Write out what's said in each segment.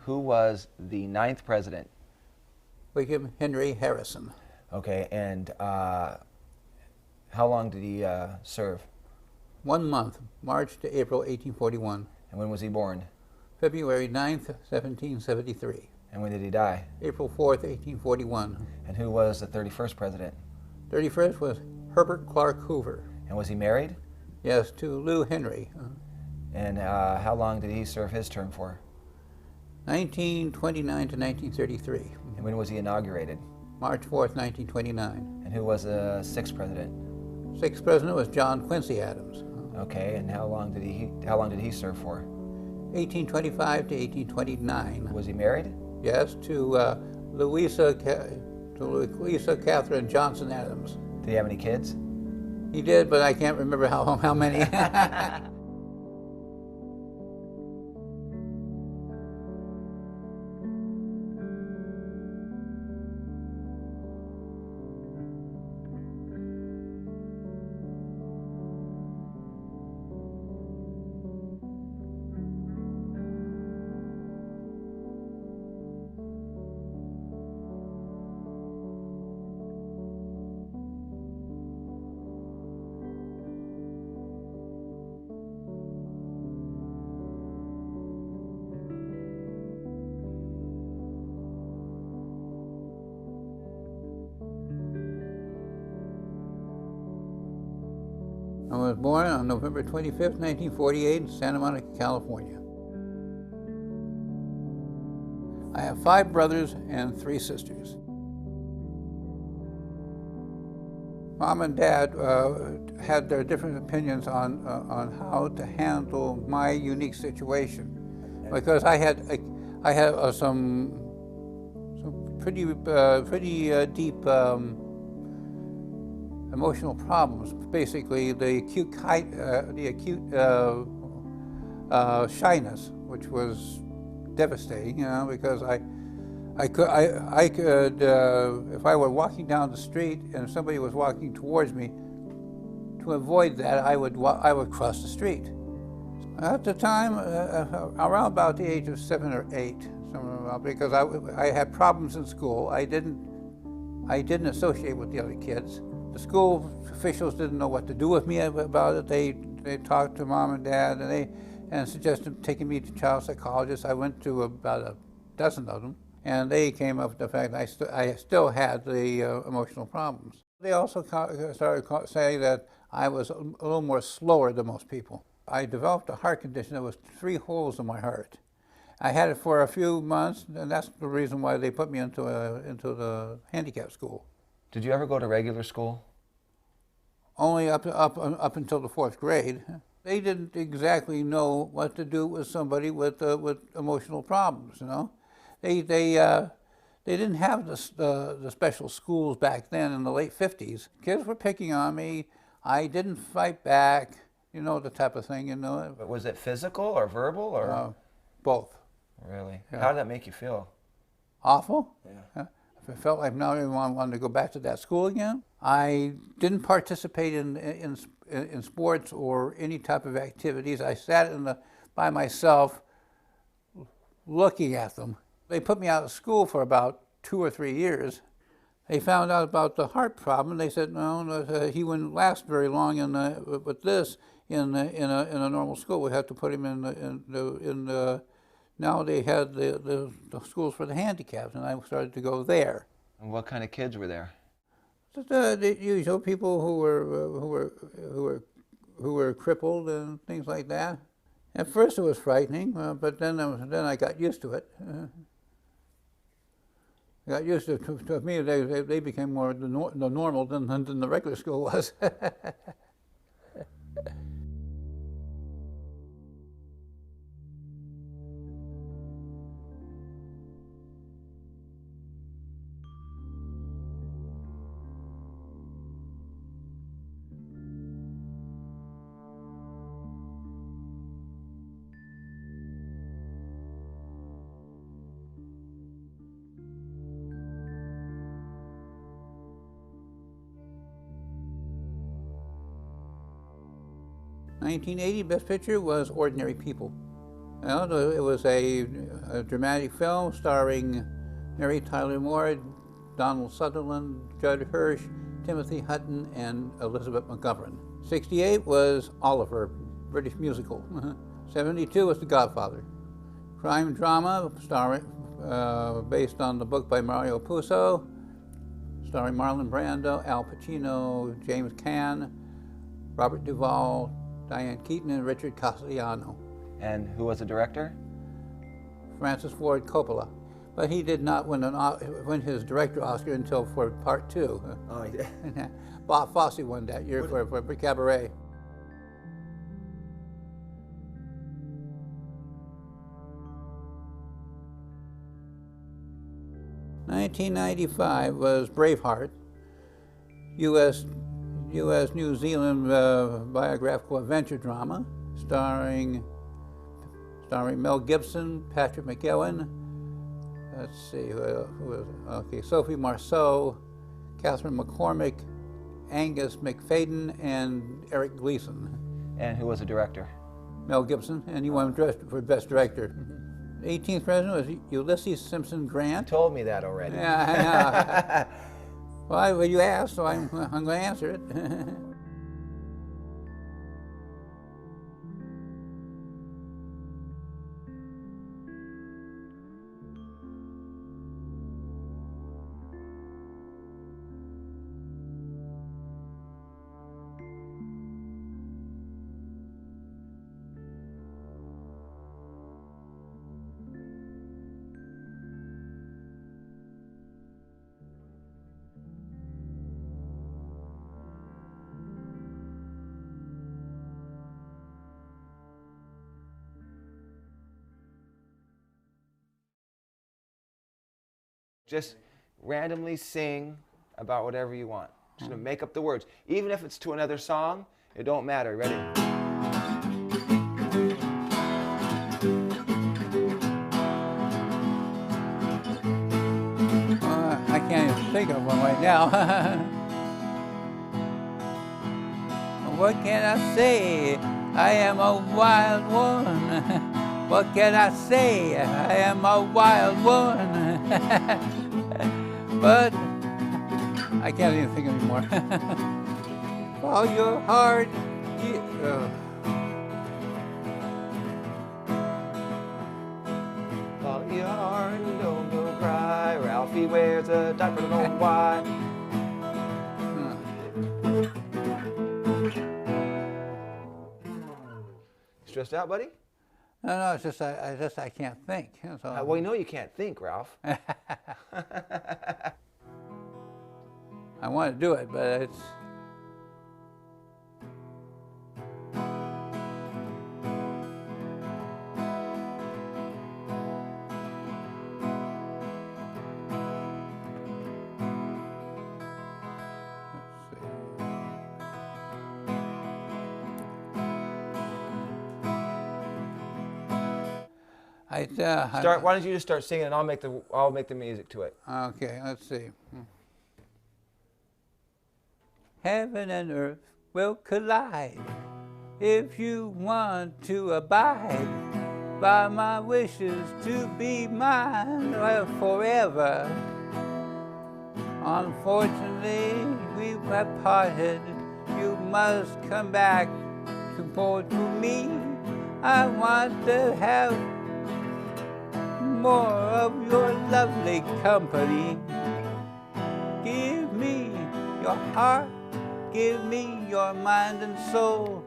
Who was the ninth president? William Henry Harrison. Okay, and how long did he serve? 1 month, March to April 1841. And when was he born? February 9th, 1773. And when did he die? April 4th, 1841. And who was the 31st president? 31st was Herbert Clark Hoover. And was he married? Yes, to Lou Henry. And how long did he serve his term for? 1929 to 1933. And when was he inaugurated? March 4th, 1929. And who was the sixth president? Sixth president was John Quincy Adams. Okay, and how long did he serve for? 1825 to 1829. Was he married? Yes, to Louisa Catherine Johnson Adams. Did he have any kids? He did, but I can't remember how many. I was born on November 25th, 1948, in Santa Monica, California. I have 5 brothers and 3 sisters. Mom and Dad had their different opinions on how to handle my unique situation, because I had some pretty deep emotional problems. Basically, the acute shyness, which was devastating, because I could if I were walking down the street and somebody was walking towards me, to avoid that, I would cross the street. At the time, around about the age of 7 or 8, because I had problems in school. I didn't associate with the other kids. The school officials didn't know what to do with me about it. They talked to Mom and Dad, and suggested taking me to child psychologists. I went to about a dozen of them, and they came up with the fact that I still had the emotional problems. They also started saying that I was a little more slower than most people. I developed a heart condition. There was 3 holes in my heart. I had it for a few months, and that's the reason why they put me into the handicap school. Did you ever go to regular school? Only up until the 4th grade. They didn't exactly know what to do with somebody with emotional problems. They didn't have the special schools back then in the late 50s. Kids were picking on me. I didn't fight back. The type of thing. But was it physical or verbal or both? Really? Yeah. How did that make you feel? Awful. Yeah. I felt like now I wanted to go back to that school again. I didn't participate in sports or any type of activities. I sat by myself looking at them. They put me out of school for about 2 or 3 years. They found out about the heart problem. They said, no, he wouldn't last very long with this in a normal school. We had to put him in now they had the schools for the handicapped, and I started to go there. And what kind of kids were there? The usual people who were crippled and things like that. At first it was frightening, but then I got used to it. I got used to me. They became more the normal than the regular school was. 1980 Best Picture was Ordinary People. Well, it was a dramatic film starring Mary Tyler Moore, Donald Sutherland, Judd Hirsch, Timothy Hutton, and Elizabeth McGovern. 68 was Oliver, British musical. 72 was The Godfather. Crime drama starring, based on the book by Mario Puzo, starring Marlon Brando, Al Pacino, James Caan, Robert Duvall, Diane Keaton, and Richard Castellano. And who was the director? Francis Ford Coppola. But he did not win his director Oscar until for part 2. Oh, he did. Bob Fosse won that year for Cabaret. '95 was Braveheart, U.S. New Zealand biographical adventure drama, starring Mel Gibson, Patrick McGowan. Let's see, who was it? Okay, Sophie Marceau, Catherine McCormick, Angus McFadden, and Eric Gleason. And who was the director? Mel Gibson, and he won for Best Director. 18th president was Ulysses Simpson Grant. You told me that already. Yeah, I know. Well, you asked, so I'm going to answer it. Just randomly sing about whatever you want. Just gonna make up the words. Even if it's to another song, it don't matter. Ready? I can't even think of one right now. What can I say? I am a wild one. What can I say? I am a wild one. But I can't even think anymore. Follow your heart. Follow your heart and don't go cry. Ralphie wears a diaper, don't know why. Stressed out, buddy? No, it's just I can't think. So. Well, you know you can't think, Ralph. I want to do it, but it's. Why don't you just start singing and I'll make the music to it. Okay, let's see. Heaven and earth will collide if you want to abide by my wishes to be mine forever. Unfortunately, we have parted. You must come back to me. I want to have more of your lovely company. Give me your heart, give me your mind and soul.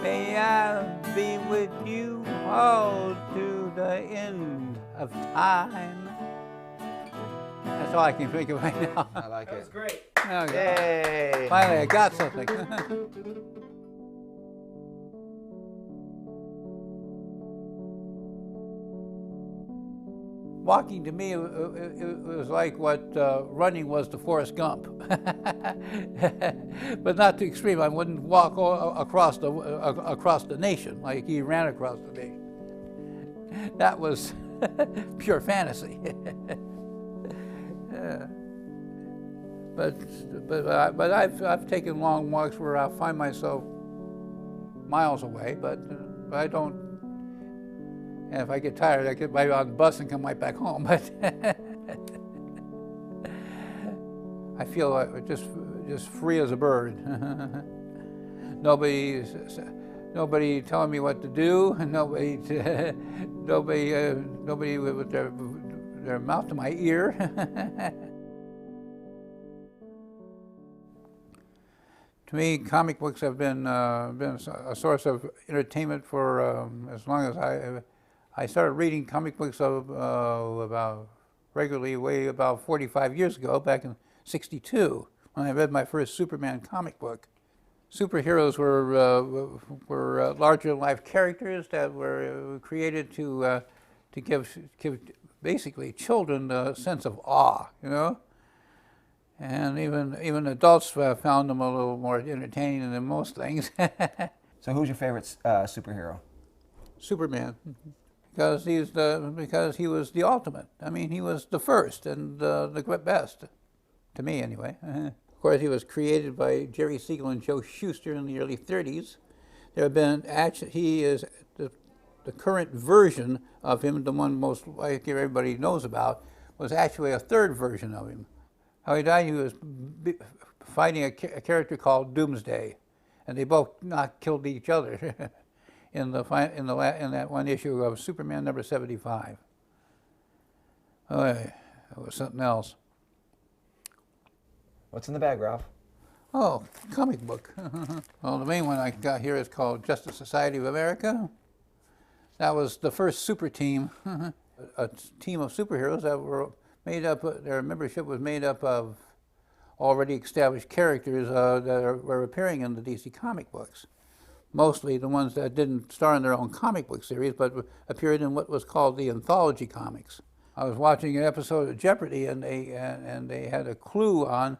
May I be with you all to the end of time. That's all I can think of right now. I like it. That was great. Okay. Yay! Finally, I got something. Walking to me, it was like what running was to Forrest Gump, but not too extreme. I wouldn't walk across the nation like he ran across the nation. That was pure fantasy. But I've taken long walks where I find myself miles away, but I don't And if I get tired, I get right on the bus and come right back home. But I feel like just free as a bird. Nobody telling me what to do, and nobody with their mouth to my ear. To me, comic books have been a source of entertainment for as long as I started reading comic books regularly way about 45 years ago, back in '62, when I read my first Superman comic book. Superheroes were larger-than-life characters that were created to give basically children a sense of awe, you know. And even adults found them a little more entertaining than most things. So who's your favorite superhero? Superman, because he was the ultimate. I mean, he was the first and the best, to me anyway. Of course, he was created by Jerry Siegel and Joe Shuster in the early '30s. He is the current version of him, the one most like everybody knows about, was actually a third version of him. How he died, he was fighting a character called Doomsday, and they both killed each other in that one issue of Superman number 75. Oh, that was something else. What's in the bag, Ralph? Oh, comic book. Well, the main one I got here is called Justice Society of America. That was the first super team, a team of superheroes that were made up. Their membership was made up of already established characters that were appearing in the DC comic books. Mostly the ones that didn't star in their own comic book series, but appeared in what was called the anthology comics. I was watching an episode of Jeopardy, and they had a clue on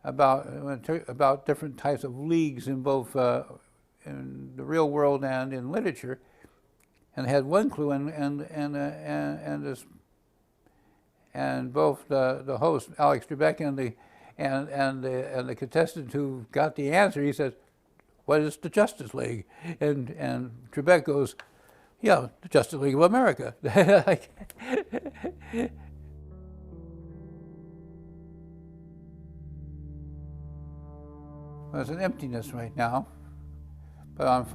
about different types of leagues in both in the real world and in literature, and had one clue, and both the host Alex Trebek and the contestant who got the answer, he says, "What is the Justice League?" And Trebek goes, "Yeah, the Justice League of America." There's an emptiness right now, but I'm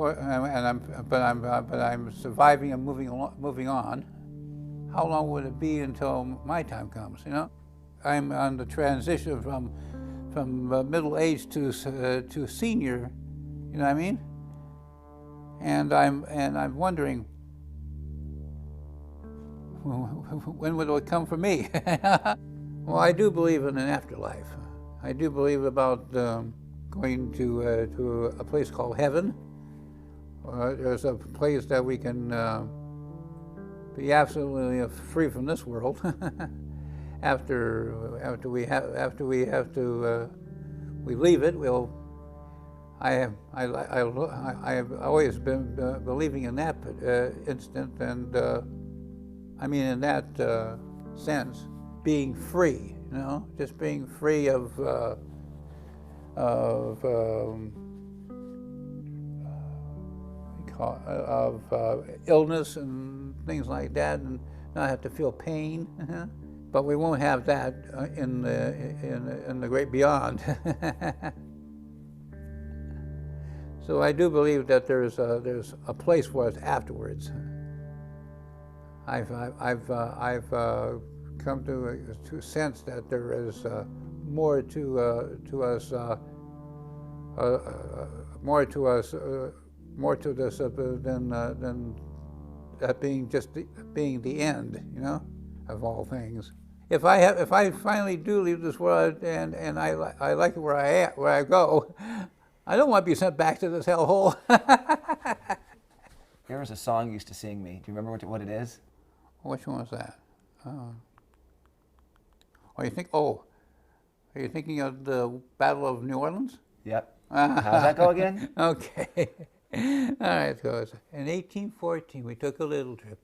surviving and moving on. How long would it be until my time comes? You know, I'm on the transition from middle age to senior. You know what I mean? And I'm wondering, when will it come for me? Well, I do believe in an afterlife. I do believe about going to a place called heaven. There's a place that we can be absolutely free from this world after we leave it. I have always been believing in that instant, and I mean in that sense, being free. You know, just being free of illness and things like that, and not have to feel pain. But we won't have that in the great beyond. So I do believe that there's a place for us afterwards. I've come to sense that there is more to us, more to this than that being the end, you know, of all things. If I finally do leave this world and I like it where I go, I don't want to be sent back to this hellhole. There was a song you used to sing me. Do you remember what it is? Which one was that? Are you thinking of the Battle of New Orleans? Yep. How's that go again? Okay. All right, it goes. In 1814, we took a little trip,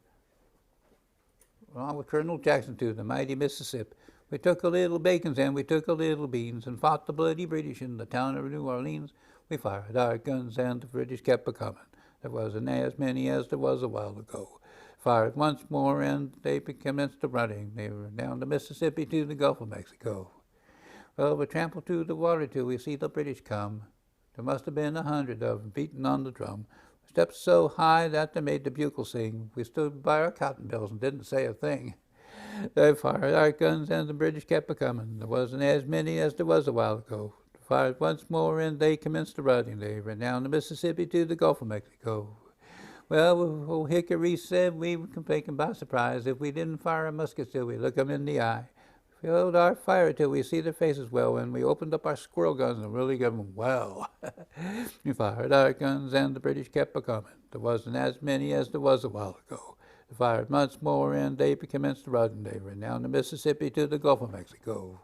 along with Colonel Jackson to the mighty Mississippi. We took a little bacons and we took a little beans and fought the bloody British in the town of New Orleans. We fired our guns and the British kept a-coming. There wasn't as many as there was a while ago. Fired once more, and they commenced running. They were down the Mississippi to the Gulf of Mexico. Well, we trampled to the water till we see the British come. There must have been 100 of them beating on the drum. Stepped so high that they made the bugle sing. We stood by our cotton bills and didn't say a thing. They fired our guns and the British kept a-coming. There wasn't as many as there was a while ago. They fired once more and they commenced running. They ran down the Mississippi to the Gulf of Mexico. Well, old Hickory said we were taken by surprise if we didn't fire our muskets till we look 'em in the eye. We held our fire till we see their faces well, and we opened up our squirrel guns and really gave 'em well. We fired our guns and the British kept a-coming. There wasn't as many as there was a while ago. They fired once more and they commenced running. They ran down the Mississippi to the Gulf of Mexico.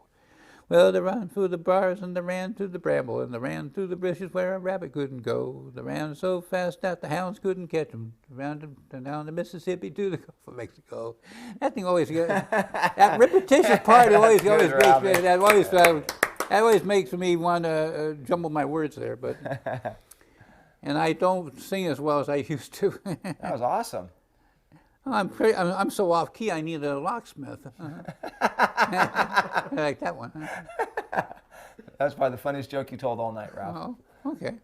Well, they ran through the bars and they ran through the bramble and they ran through the bushes where a rabbit couldn't go. They ran so fast that the hounds couldn't catch them. They ran down the Mississippi to the Gulf of Mexico. That thing always, that repetitious part always makes me, that always makes me want to jumble my words there. But and I don't sing as well as I used to. That was awesome. I'm so off key. I need a locksmith. I like that one. That's probably the funniest joke you told all night, Ralph. Oh, okay.